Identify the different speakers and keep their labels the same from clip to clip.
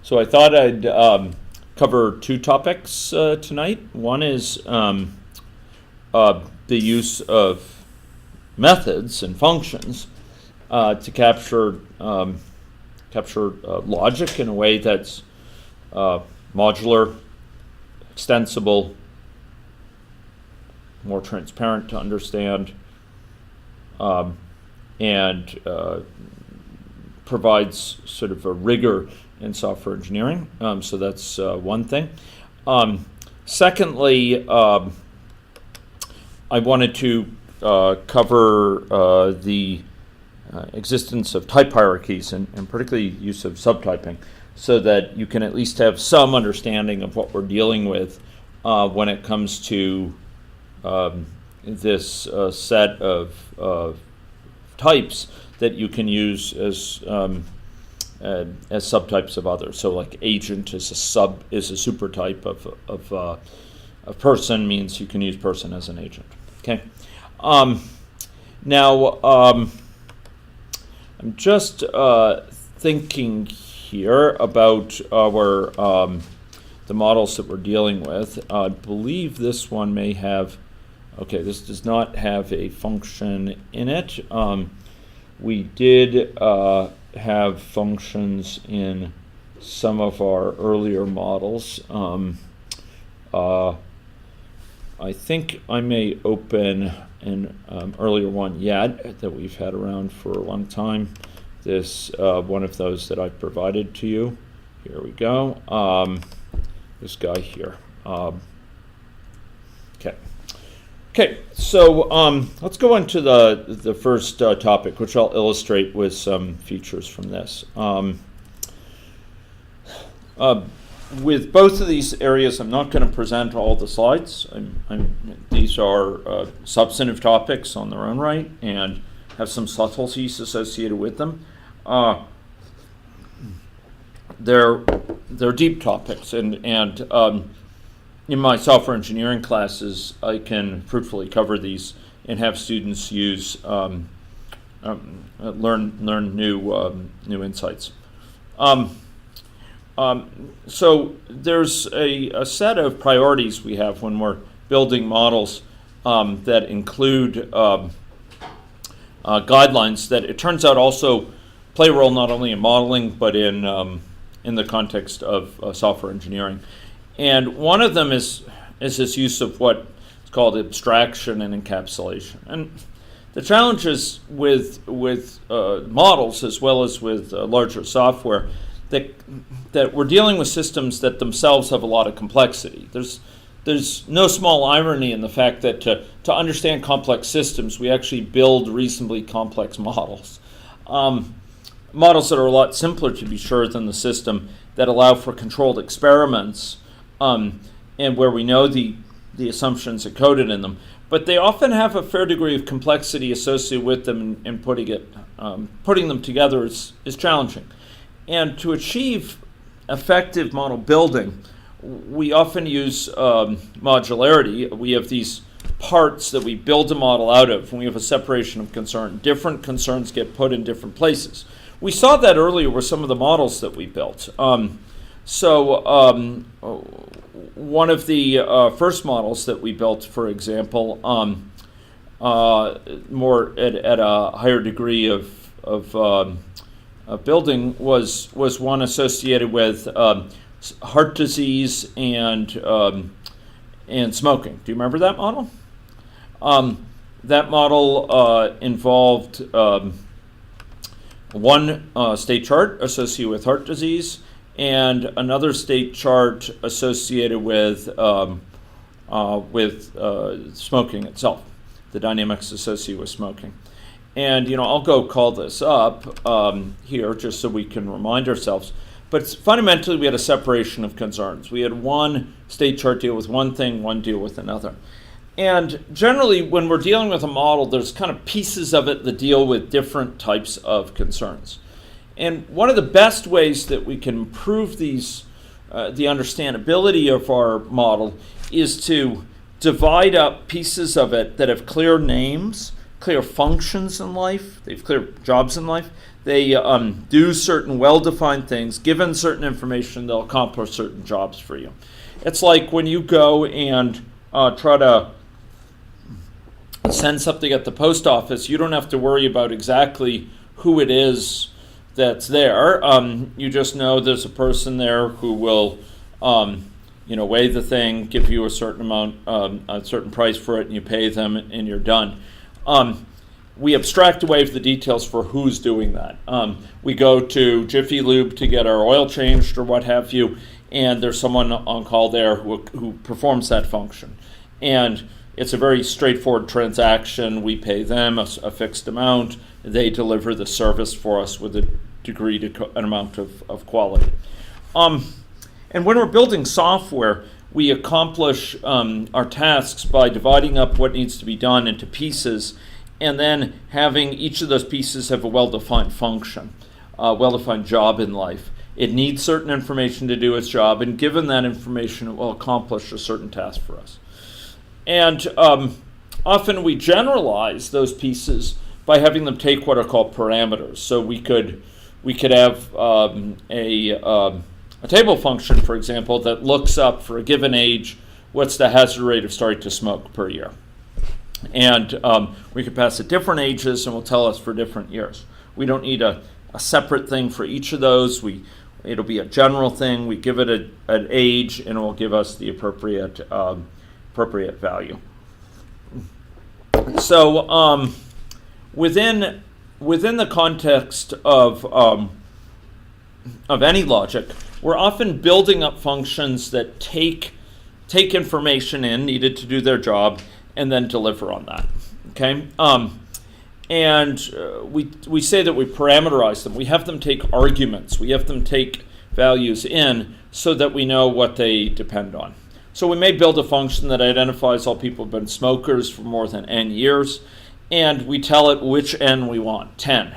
Speaker 1: So I thought I'd cover two topics tonight. One is the use of methods and functions to capture logic in a way that's modular, extensible, more transparent to understand, and provides sort of a rigor in software engineering. So that's one thing. Secondly, I wanted to cover the existence of type hierarchies and particularly use of subtyping, so that you can at least have some understanding of what we're dealing with when it comes to this set of types that you can use as subtypes of others. So, like agent is a supertype of person, means you can use person as an agent. Okay. Now, I'm just thinking here about our the models that we're dealing with. I believe this one may have. Okay, this does not have a function in it. We did have functions in some of our earlier models. I think I may open an earlier one yet that we've had around for a long time. This one of those that I've provided to you. Here we go. This guy here. Okay. Okay, so let's go into the first topic, which I'll illustrate with some features from this. With both of these areas, I'm not going to present all the slides. These are substantive topics on their own right and have some subtleties associated with them. They're deep topics, and in my software engineering classes, I can fruitfully cover these and have students use learn new insights. So there's a set of priorities we have when we're building models that include guidelines that it turns out also play a role not only in modeling but in the context of software engineering. And one of them is this use of what is called abstraction and encapsulation. And the challenges with models as well as with larger software that we're dealing with systems that themselves have a lot of complexity. There's no small irony in the fact that to understand complex systems, we actually build reasonably complex models. Models that are a lot simpler, to be sure, than the system, that allow for controlled experiments, and where we know the assumptions encoded in them. But they often have a fair degree of complexity associated with them, and putting them together is challenging. And to achieve effective model building, we often use modularity. We have these parts that we build a model out of, and we have a separation of concern. Different concerns get put in different places. We saw that earlier with some of the models that we built. One of the first models that we built, for example, more at a higher degree of building, was one associated with heart disease and smoking. Do you remember that model? That model involved one state chart associated with heart disease and another state chart associated with smoking itself, the dynamics associated with smoking. And I'll go call this up here just so we can remind ourselves. But fundamentally, we had a separation of concerns. We had one state chart deal with one thing, one deal with another. And generally, when we're dealing with a model, there's kind of pieces of it that deal with different types of concerns. And one of the best ways that we can improve these, the understandability of our model, is to divide up pieces of it that have clear names, clear functions in life, they have clear jobs in life, they do certain well-defined things. Given certain information, they'll accomplish certain jobs for you. It's like when you go and try to send something at the post office, you don't have to worry about exactly who it is that's there. You just know there's a person there who will weigh the thing, give you a certain amount, a certain price for it, and you pay them, and you're done. We abstract away the details for who's doing that. We go to Jiffy Lube to get our oil changed or what have you, and there's someone on call there who performs that function. And it's a very straightforward transaction. We pay them a fixed amount. They deliver the service for us with a degree to an amount of quality. And when we're building software, we accomplish our tasks by dividing up what needs to be done into pieces, and then having each of those pieces have a well-defined function, a well-defined job in life. It needs certain information to do its job, and given that information, it will accomplish a certain task for us. And often we generalize those pieces by having them take what are called parameters. So we could have a table function, for example, that looks up for a given age what's the hazard rate of starting to smoke per year. And we could pass it different ages, and will tell us for different years. We don't need a separate thing for each of those. It'll be a general thing. We give it an age, and it will give us the appropriate value. So within the context of AnyLogic, we're often building up functions that take information in needed to do their job and then deliver on that. Okay, we say that we parameterize them. We have them take arguments. We have them take values in so that we know what they depend on. So we may build a function that identifies all people who have been smokers for more than n years, and we tell it which n we want, 10.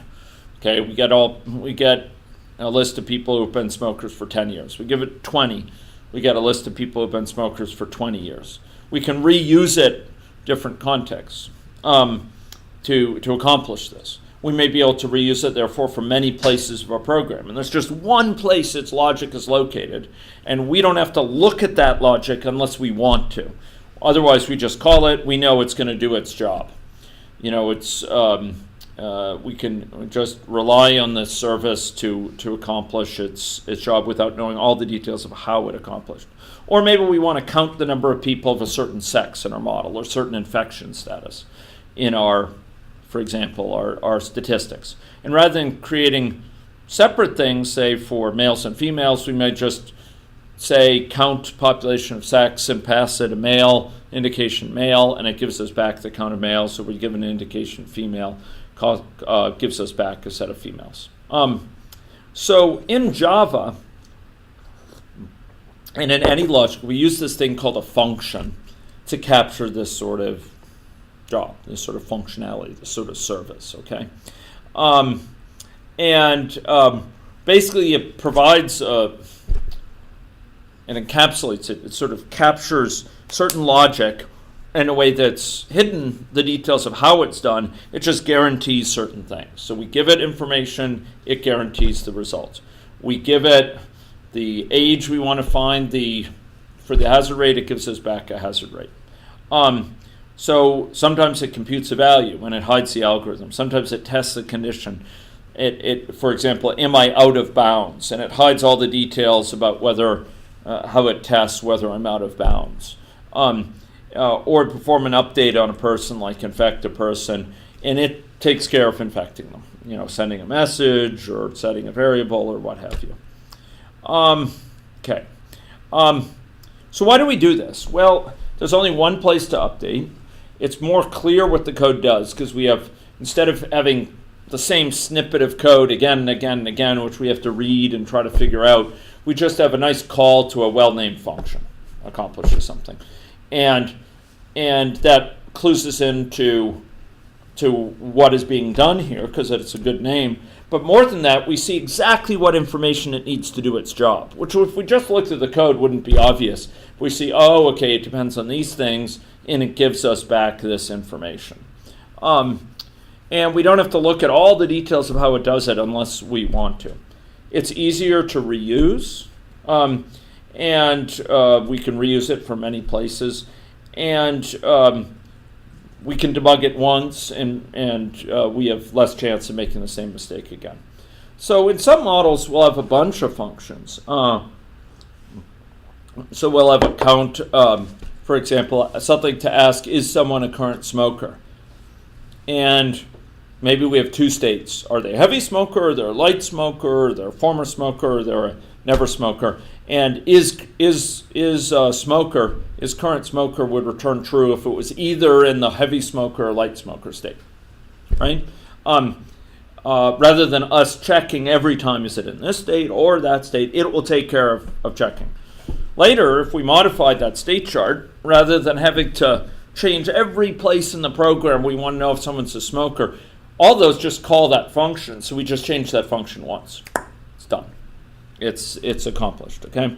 Speaker 1: Okay, we get a list of people who have been smokers for 10 years. We give it 20. We get a list of people who have been smokers for 20 years. We can reuse it different contexts to accomplish this. We may be able to reuse it, therefore, from many places of our program. And there's just one place its logic is located, and we don't have to look at that logic unless we want to. Otherwise, we just call it. We know it's going to do its job. We can just rely on this service to accomplish its job without knowing all the details of how it accomplished. Or maybe we want to count the number of people of a certain sex in our model or certain infection status in for example, our statistics. And rather than creating separate things, say for males and females, we may just say count population of sex and pass it a male, indication male, and it gives us back the count of males. So we give an indication female, gives us back a set of females. So in Java, and in AnyLogic, we use this thing called a function to capture this sort of job, this sort of functionality, this sort of service, okay? Basically it provides and encapsulates it. It sort of captures certain logic in a way that's hidden the details of how it's done. It just guarantees certain things. So we give it information, it guarantees the results. We give it the age we want to find for the hazard rate, it gives us back a hazard rate. So sometimes it computes a value when it hides the algorithm. Sometimes it tests the condition. For example, am I out of bounds? And it hides all the details about how it tests whether I'm out of bounds. Or perform an update on a person, like infect a person, and it takes care of infecting them. Sending a message or setting a variable or what have you. Okay. So why do we do this? Well, there's only one place to update. It's more clear what the code does because we have, instead of having the same snippet of code again and again and again, which we have to read and try to figure out, we just have a nice call to a well-named function, accomplishes something. And that clues us into what is being done here because it's a good name. But more than that, we see exactly what information it needs to do its job, which if we just looked at the code wouldn't be obvious. We see, it depends on these things, and it gives us back this information. and we don't have to look at all the details of how it does it unless we want to. It's easier to reuse, and we can reuse it from many places, and we can debug it once, and we have less chance of making the same mistake again. So in some models, we'll have a bunch of functions. So we'll have a count, for example, something to ask, is someone a current smoker? And maybe we have two states. Are they a heavy smoker, or they're a light smoker, or they're a former smoker, or they're a never smoker? And is current smoker would return true if it was either in the heavy smoker or light smoker state, right? Rather than us checking every time, is it in this state or that state, it will take care of checking. Later, if we modified that state chart, rather than having to change every place in the program we want to know if someone's a smoker, all those just call that function. So we just change that function once. It's done. It's accomplished, okay?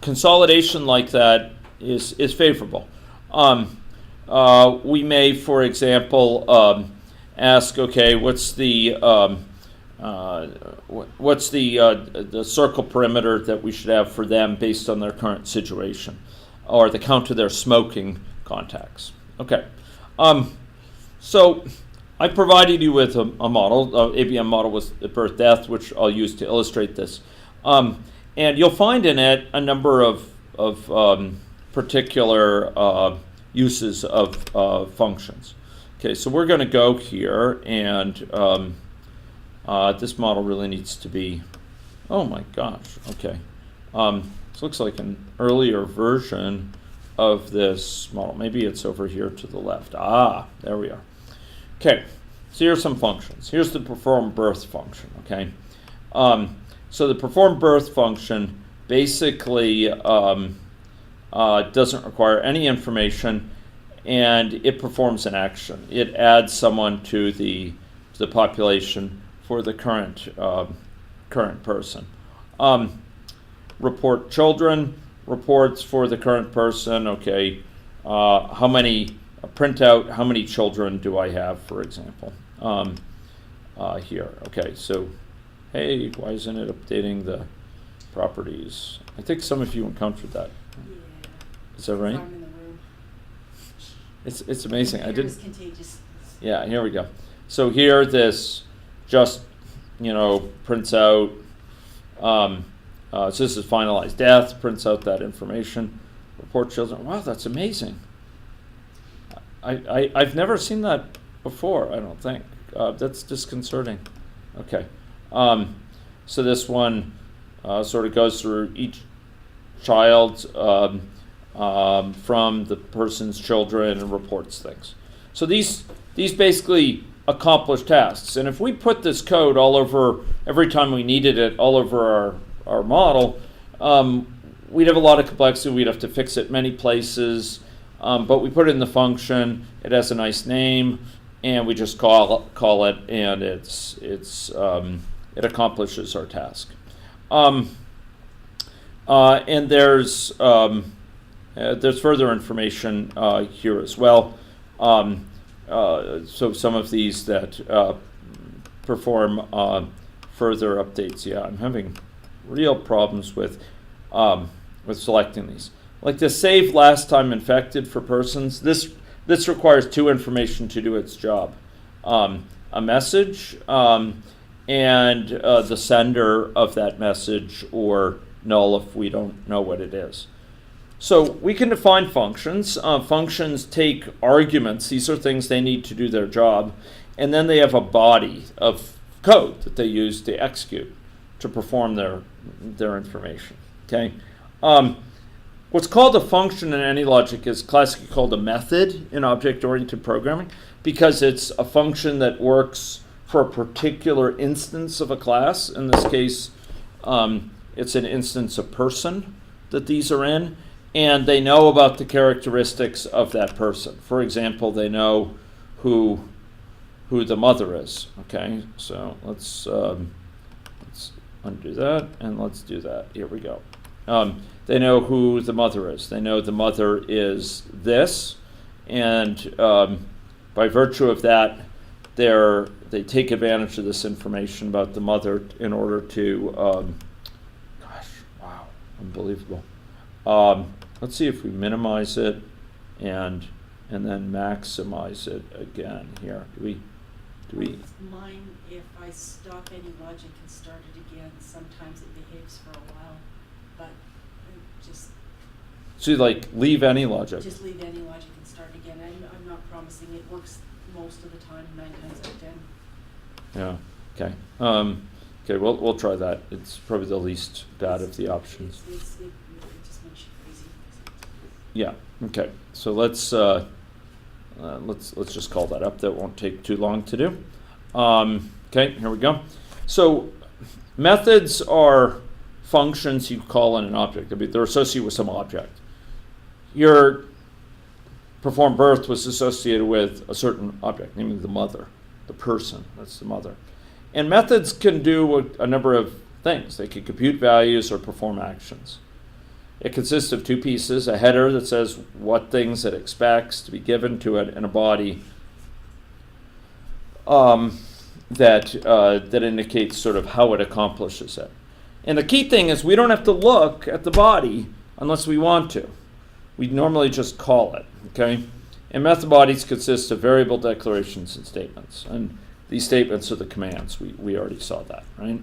Speaker 1: Consolidation like that is favorable. We may, for example, ask, okay, what's the circle perimeter that we should have for them based on their current situation, or the count of their smoking contacts. Okay, so I provided you with a model, ABM model with birth death, which I'll use to illustrate this, and you'll find in it a number of particular uses of functions. Okay, so we're going to go here, and this model really needs to be, oh my gosh, okay. This looks like an earlier version of this model. Maybe it's over here to the left. Ah, there we are. Okay, so here's some functions. Here's the perform birth function, okay? So the perform birth function basically doesn't require any information, and it performs an action. It adds someone to the population for the current person. Report children, reports for the current person. Okay, how many print out? How many children do I have, for example? Here. Okay, so hey, why isn't it updating the properties? I think some of you encountered that.
Speaker 2: Yeah.
Speaker 1: Is that right?
Speaker 2: I'm in the room.
Speaker 1: It's amazing. I didn't.
Speaker 2: Contagious.
Speaker 1: Yeah, here we go. So here, this just prints out. So this is finalized death. Prints out that information. Report children. Wow, that's amazing. I've never seen that before. I don't think. That's disconcerting. Okay. So this one sort of goes through each child from the person's children and reports things. So these basically accomplish tasks. And if we put this code all over, every time we needed it, all over our model, we'd have a lot of complexity. We'd have to fix it many places. But we put it in the function. It has a nice name, and we just call it, and it accomplishes our task. And there's further information here as well. So some of these that perform further updates. Yeah, I'm having real problems with selecting these. Like the save last time infected for persons. This requires two information to do its job: a message and the sender of that message, or null if we don't know what it is. So we can define functions. Functions take arguments. These are things they need to do their job. And then they have a body of code that they use to execute, to perform their information. Okay. What's called a function in AnyLogic is classically called a method in object-oriented programming, because it's a function that works for a particular instance of a class. In this case, it's an instance of person that these are in. And they know about the characteristics of that person. For example, they know who the mother is. Okay, so let's undo that, and let's do that. Here we go. They know who the mother is. They know the mother is this, And by virtue of that, they take advantage of this information about the mother in order to, gosh, wow, unbelievable. Let's see if we minimize it and then maximize it again here. Do we?
Speaker 2: Mine, if I stop AnyLogic and start it again, sometimes it behaves for a while, but just.
Speaker 1: So you leave AnyLogic.
Speaker 2: Just leave AnyLogic and start again. I'm not promising it works most of the time, 9 times out of 10.
Speaker 1: Yeah. Okay. Okay. We'll try that. It's probably the least bad of the options.
Speaker 2: It just makes you crazy.
Speaker 1: Yeah. Okay. So let's just call that up. That won't take too long to do. Okay. Here we go. So methods are functions you call in an object. I mean, they're associated with some object. Your perform birth was associated with a certain object, namely the mother, the person. That's the mother. And methods can do a number of things. They can compute values or perform actions. It consists of 2 pieces, a header that says what things it expects to be given to it, and a body that indicates sort of how it accomplishes it. And the key thing is we don't have to look at the body unless we want to. We normally just call it, okay? And method bodies consist of variable declarations and statements. And these statements are the commands. We already saw that, right?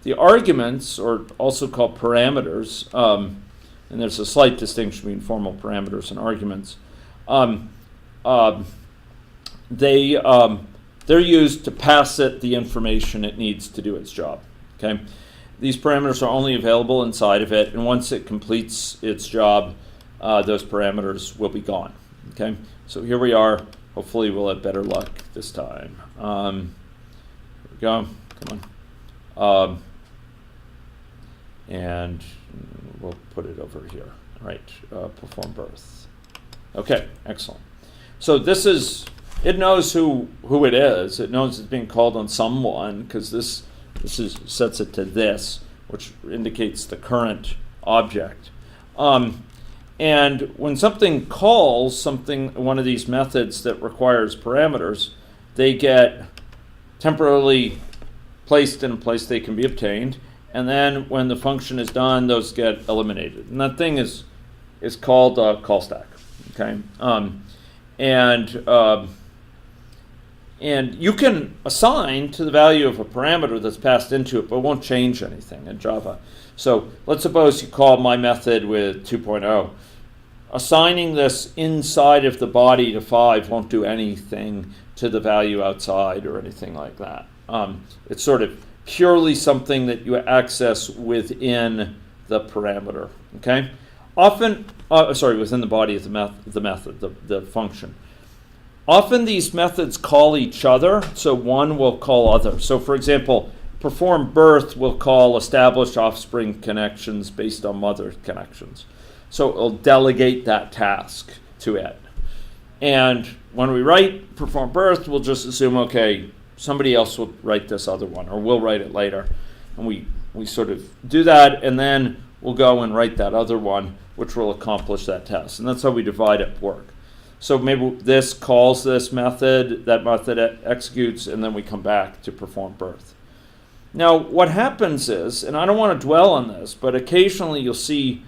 Speaker 1: The arguments, or also called parameters, and there's a slight distinction between formal parameters and arguments, they're used to pass it the information it needs to do its job, okay? These parameters are only available inside of it, and once it completes its job, those parameters will be gone, okay? So here we are. Hopefully we'll have better luck this time. Here we go. Come on. And we'll put it over here. Right. Perform birth. Okay. Excellent. So it knows who it is. It knows it's being called on someone because this sets it to this, which indicates the current object. And when something calls one of these methods that requires parameters, they get temporarily placed in a place they can be obtained. And then when the function is done, those get eliminated. And that thing is called a call stack. Okay. And you can assign to the value of a parameter that's passed into it, but it won't change anything in Java. So let's suppose you call my method with 2.0. Assigning this inside of the body to 5 won't do anything to the value outside or anything like that. It's sort of purely something that you access within the parameter. Okay. Often, within the body of the method, the function. Often these methods call each other, so one will call other. So for example, perform birth will call establish offspring connections based on mother connections. So it'll delegate that task to it. And when we write perform birth, we'll just assume, okay, somebody else will write this other one, or we'll write it later. And we sort of do that, and then we'll go and write that other one, which will accomplish that task. And that's how we divide up work. So maybe this calls this method, that method executes, and then we come back to perform birth. Now, what happens is, and I don't want to dwell on this, but occasionally you see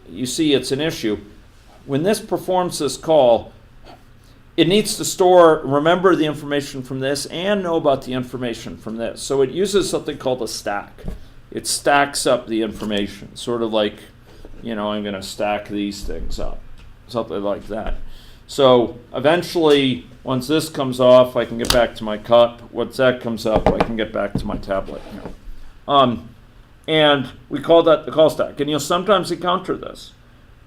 Speaker 1: it's an issue. When this performs this call, it needs to remember the information from this and know about the information from this. So it uses something called a stack. It stacks up the information, sort of like, I'm going to stack these things up, something like that. So eventually, once this comes off, I can get back to my cup. Once that comes up, I can get back to my tablet. And we call that the call stack. And you'll sometimes encounter this.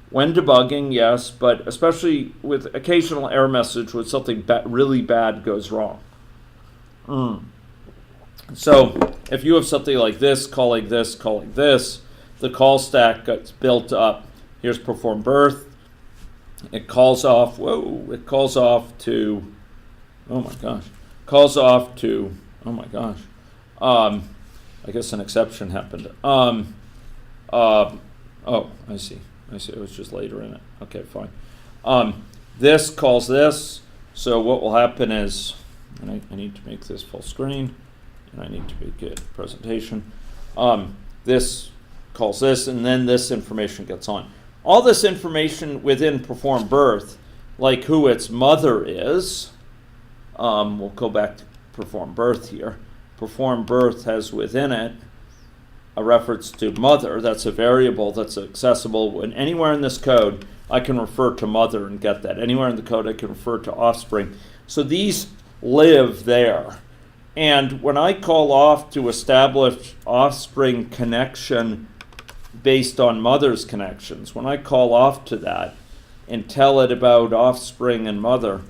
Speaker 1: When debugging, yes, but especially with occasional error message when something really bad goes wrong. So if you have something like this, calling this, the call stack gets built up. Here's perform birth. It calls off to, I guess an exception happened. I see. It was just later in it. Okay, fine. this calls this. So what will happen is, and I need to make this full screen, and I need to make it presentation. This calls this, and then this information gets on. All this information within perform birth, like who its mother is, we'll go back to perform birth here. Perform birth has within it a reference to mother. That's a variable that's accessible. And anywhere in this code, I can refer to mother and get that. Anywhere in the code, I can refer to offspring. So these live there. And when I call off to establish offspring connection based on mother's connections, when I call off to that and tell it about offspring and mother,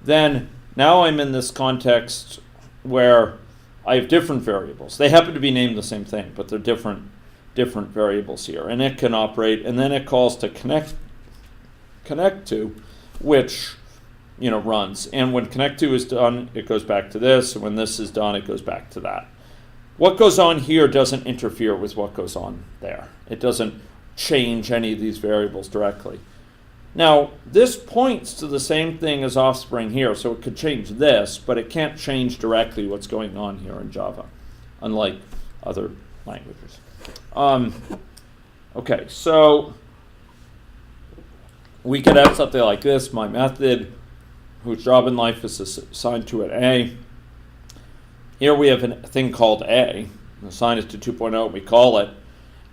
Speaker 1: then now I'm in this context where I have different variables. They happen to be named the same thing, but they're different variables here. And it can operate, and then it calls to connect to, which runs. And when connect to is done, it goes back to this. And when this is done, it goes back to that. What goes on here doesn't interfere with what goes on there. It doesn't change any of these variables directly. Now, this points to the same thing as offspring here, so it could change this, but it can't change directly what's going on here in Java, unlike other languages. Okay, so we could have something like this. My method, whose job in life is assigned to an A. Here we have a thing called A. We assign it to 2.0, we call it.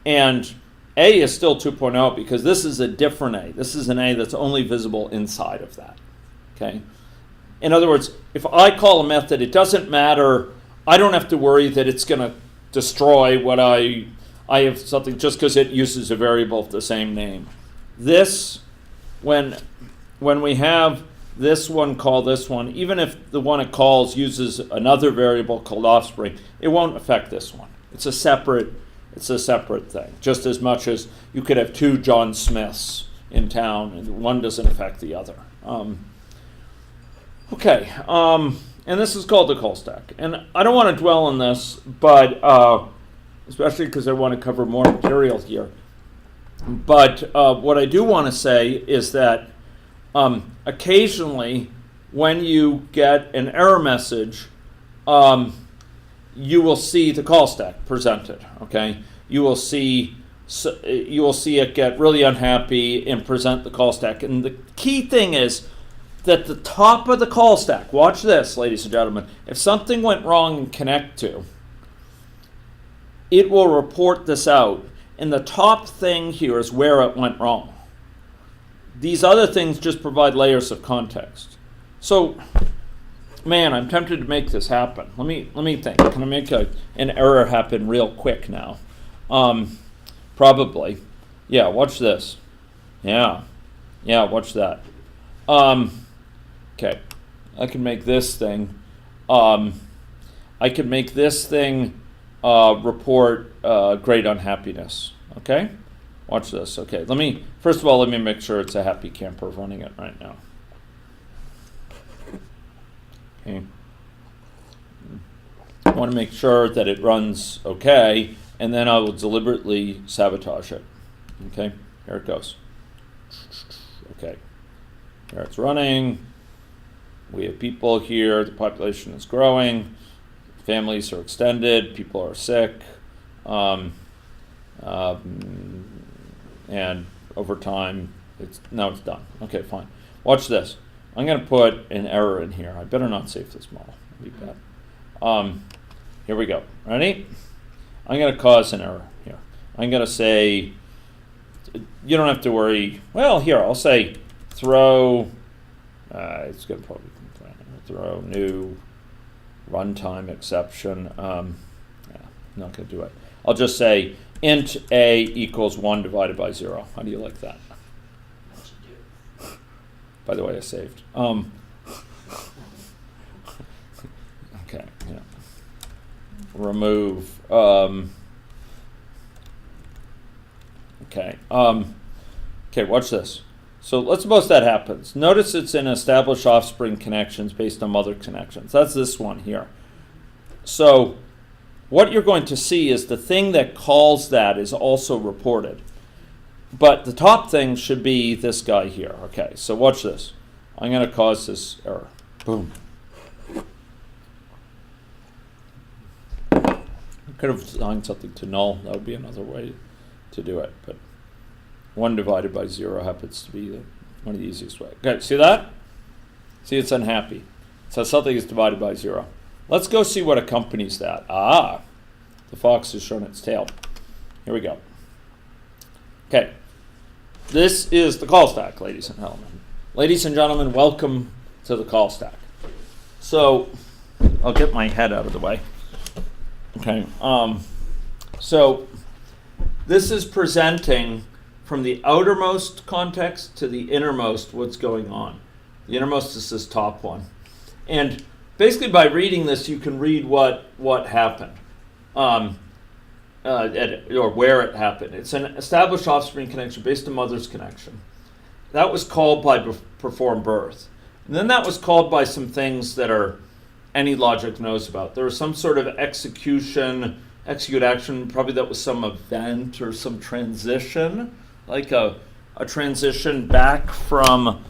Speaker 1: And A is still 2.0 because this is a different A. This is an A that's only visible inside of that. Okay? In other words, if I call a method, it doesn't matter. I don't have to worry that it's going to destroy what I have something just because it uses a variable of the same name. This, when we have this one call this one, even if the one it calls uses another variable called offspring, it won't affect this one. It's a separate thing, just as much as you could have two John Smiths in town and one doesn't affect the other. And this is called the call stack. And I don't want to dwell on this, but especially because I want to cover more material here. But what I do want to say is that occasionally when you get an error message, you will see the call stack presented. Okay, you will see it get really unhappy and present the call stack. And the key thing is that the top of the call stack. Watch this, ladies and gentlemen. If something went wrong in connect to, it will report this out. And the top thing here is where it went wrong. These other things just provide layers of context. So, man, I'm tempted to make this happen. Let me think. Can I make an error happen real quick now? Probably. Yeah, watch this. Yeah, watch that. Okay, I can make this thing. Report great unhappiness. Okay, watch this. Okay, first of all, let me make sure it's a happy camper running it right now. Okay. I want to make sure that it runs okay, and then I will deliberately sabotage it. Okay, here it goes. Okay, there it's running. We have people here. The population is growing. Families are extended. People are sick. And over time, now it's done. Okay, fine. Watch this. I'm going to put an error in here. I better not save this model. Leave that. Here we go. Ready? I'm going to cause an error here. I'm going to say, you don't have to worry. Well, here, I'll say throw, it's going to probably throw new runtime exception. I'm not going to do it. I'll just say int a equals 1 divided by 0. How do you like that? By the way, I saved. Okay, yeah. Remove. Okay, watch this. So let's suppose that happens. Notice it's in establish offspring connections based on mother connections. That's this one here. So what you're going to see is the thing that calls that is also reported. but the top thing should be this guy here. Okay, so watch this. I'm going to cause this error. Boom. I could have assigned something to null. That would be another way to do it. But 1 divided by 0 happens to be one of the easiest ways. Okay, see that? See, it's unhappy. So something is divided by 0. Let's go see what accompanies that. Ah, the fox has shown its tail. Here we go. Okay, this is the call stack, ladies and gentlemen. Ladies and gentlemen, welcome to the call stack. So, I'll get my head out of the way. Okay, so this is presenting from the outermost context to the innermost what's going on. The innermost is this top one. And basically by reading this, you can read what happened, or where it happened. It's an established offspring connection based on mother's connection. That was called by perform birth. And then that was called by some things that AnyLogic knows about. There was some sort of execute action, probably that was some event or some transition, like a transition back from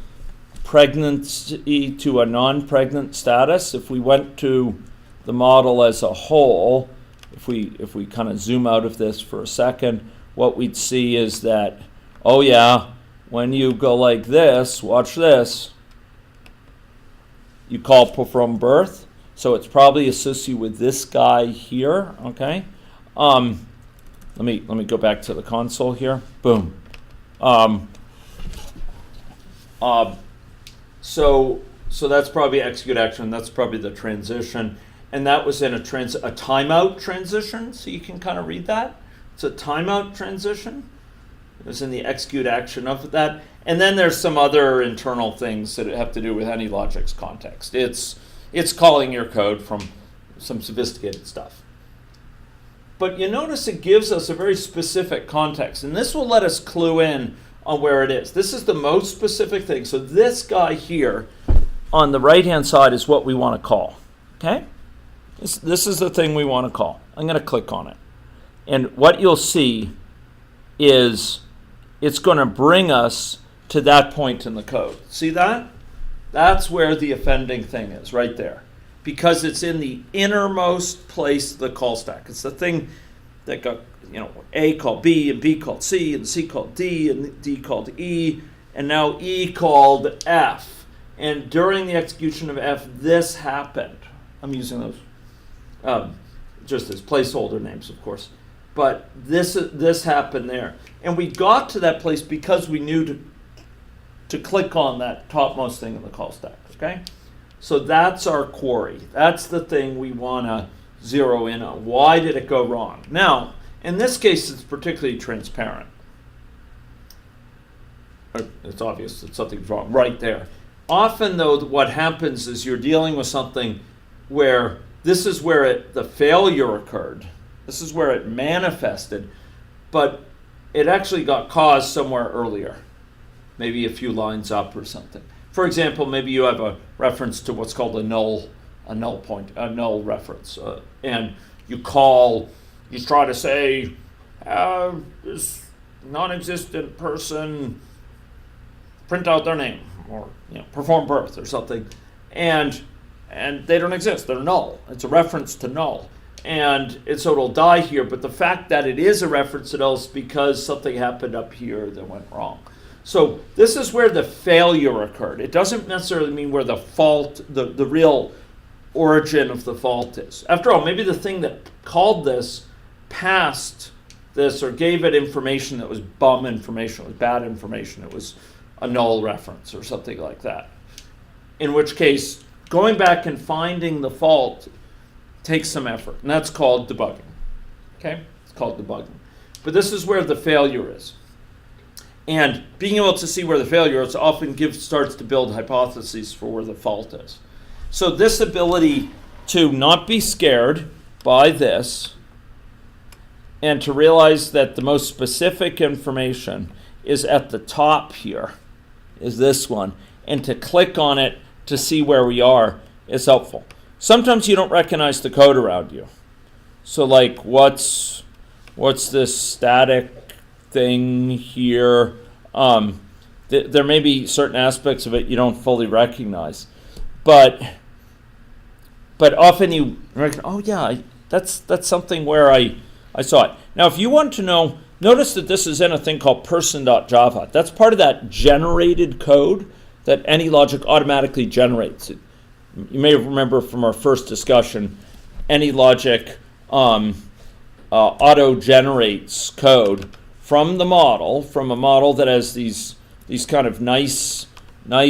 Speaker 1: pregnancy to a non-pregnant status. If we went to the model as a whole, if we kind of zoom out of this for a second, what we'd see is that, oh yeah, when you go like this, watch this, you call perform birth. So it's probably associated with this guy here, okay? Let me go back to the console here. Boom. So that's probably execute action. That's probably the transition, and that was in a timeout transition. So you can kind of read that. It's a timeout transition. It was in the execute action of that, and then there's some other internal things that have to do with AnyLogic's context. It's calling your code from some sophisticated stuff. But you notice it gives us a very specific context, and this will let us clue in on where it is. This is the most specific thing. So this guy here on the right-hand side is what we want to call, okay? This is the thing we want to call. I'm going to click on it. And what you'll see is it's going to bring us to that point in the code. See that? That's where the offending thing is, right there. Because it's in the innermost place of the call stack. It's the thing that got, A called B, and B called C, and C called D, and D called E, and now E called F. And during the execution of F, this happened. I'm using those just as placeholder names, of course. But this happened there. And we got to that place because we knew to click on that topmost thing in the call stack, okay? So that's our query. That's the thing we want to zero in on. Why did it go wrong? Now, in this case, it's particularly transparent. It's obvious that something's wrong right there. Often, though, what happens is you're dealing with something where this is where the failure occurred. This is where it manifested, but it actually got caused somewhere earlier, maybe a few lines up or something. For example, maybe you have a reference to what's called a null reference, and you try to say, this non-existent person, print out their name, or perform birth or something, and they don't exist. They're null. It's a reference to null. And so it'll die here, but the fact that it is a reference to null is because something happened up here that went wrong. So this is where the failure occurred. It doesn't necessarily mean where the fault, the real origin of the fault is. After all, maybe the thing that called this passed this or gave it information that was bum information, it was bad information, it was a null reference or something like that. In which case, going back and finding the fault takes some effort, and that's called debugging. Okay? It's called debugging. But this is where the failure is. And being able to see where the failure is often starts to build hypotheses for where the fault is. So this ability to not be scared by this and to realize that the most specific information is at the top here, is this one, and to click on it to see where we are is helpful. Sometimes you don't recognize the code around you. So like what's this static thing here. There may be certain aspects of it you don't fully recognize, but often you recognize, oh yeah, that's something where I saw it. Now, if you want to know, notice that this is in a thing called person.java. That's part of that generated code that AnyLogic automatically generates. You may remember from our first discussion, AnyLogic auto-generates code from a model that has these kind of nice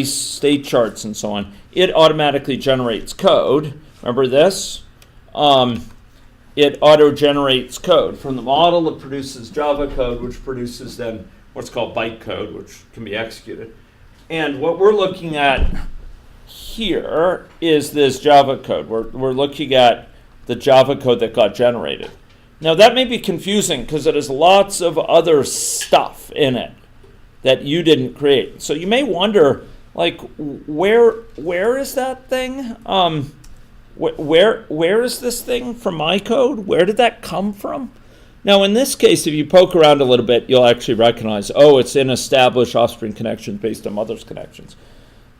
Speaker 1: state charts and so on. It automatically generates code. Remember this? It auto-generates code. From the model, it produces Java code, which produces then what's called bytecode, which can be executed. And what we're looking at here is this Java code. We're looking at the Java code that got generated. Now, that may be confusing because it has lots of other stuff in it that you didn't create. So you may wonder, like, where is that thing? Where is this thing from my code? Where did that come from? Now, in this case, if you poke around a little bit, you'll actually recognize, oh, it's in established offspring connections based on mother's connections.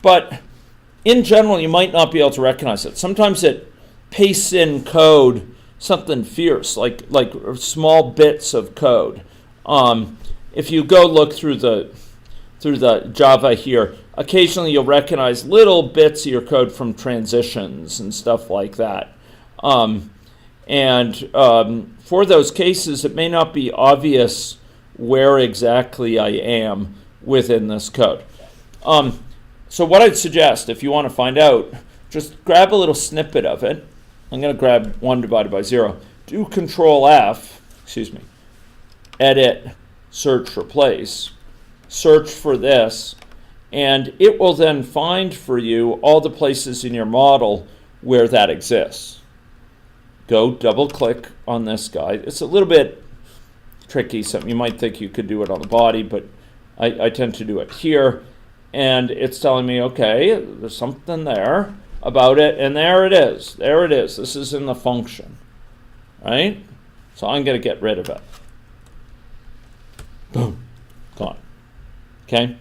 Speaker 1: But in general, you might not be able to recognize it. Sometimes it pastes in code, something fierce, like small bits of code. If you go look through the Java here, occasionally you'll recognize little bits of your code from transitions and stuff like that. For those cases, it may not be obvious where exactly I am within this code. So what I'd suggest, if you want to find out, just grab a little snippet of it. I'm going to grab 1 divided by 0. Do Control F, edit, search, replace. Search for this, and it will then find for you all the places in your model where that exists. Go double click on this guy. It's a little bit tricky. Something you might think you could do it on the body, but I tend to do it here. And it's telling me, okay, there's something there about it, and there it is. There it is. This is in the function, right? So I'm going to get rid of it. Boom, gone. Okay,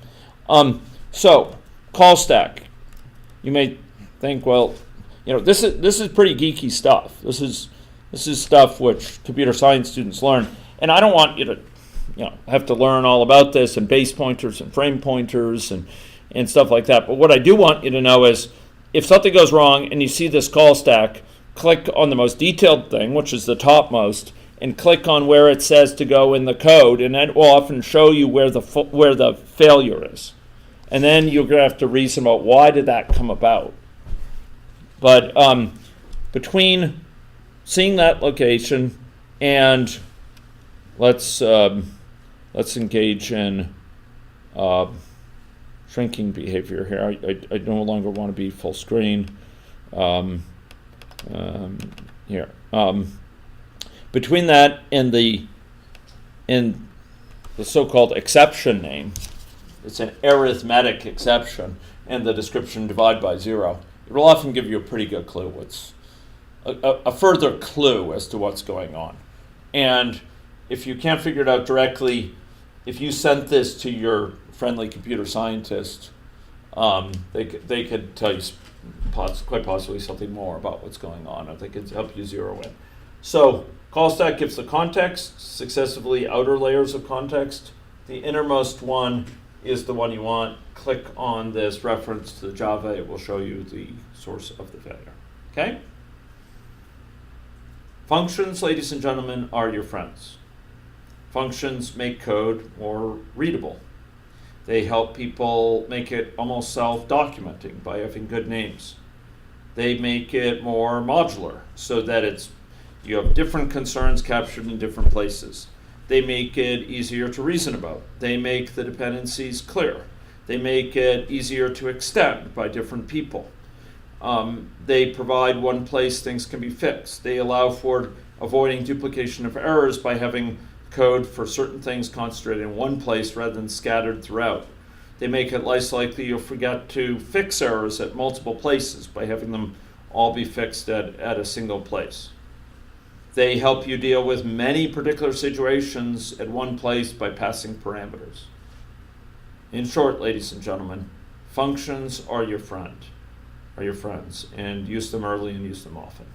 Speaker 1: so call stack. You may think, well, this is pretty geeky stuff. This is stuff which computer science students learn, and I don't want you to, have to learn all about this and base pointers and frame pointers and stuff like that. But what I do want you to know is, if something goes wrong and you see this call stack, click on the most detailed thing, which is the topmost, and click on where it says to go in the code, and that will often show you where the failure is. And then you're going to have to reason about why did that come about. But between seeing that location and let's engage in shrinking behavior here. I no longer want to be full screen. Here. Between that and the so-called exception name, it's an arithmetic exception, and the description divide by 0, it will often give you a pretty good clue. What's a further clue as to what's going on. And if you can't figure it out directly, if you sent this to your friendly computer scientist, they could tell you quite possibly something more about what's going on, or they could help you zero in. So call stack gives the context, successively outer layers of context. The innermost one is the one you want. Click on this reference to the Java. It will show you the source of the failure. Okay? Functions, ladies and gentlemen, are your friends. Functions make code more readable. They help people make it almost self-documenting by having good names. They make it more modular so that you have different concerns captured in different places. They make it easier to reason about. They make the dependencies clear. They make it easier to extend by different people. They provide one place things can be fixed. They allow for avoiding duplication of errors by having code for certain things concentrated in one place rather than scattered throughout. They make it less likely you'll forget to fix errors at multiple places by having them all be fixed at a single place. They help you deal with many particular situations at one place by passing parameters. In short, ladies and gentlemen, functions are your friends, and use them early and use them often.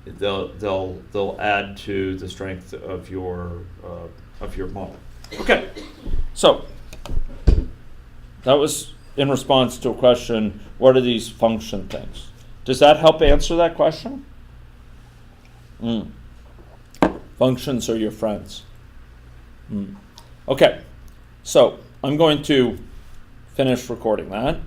Speaker 1: They'll add to the strength of your model. Okay, so that was in response to a question: what are these function things? Does that help answer that question? Functions are your friends. Okay, so I'm going to finish recording that.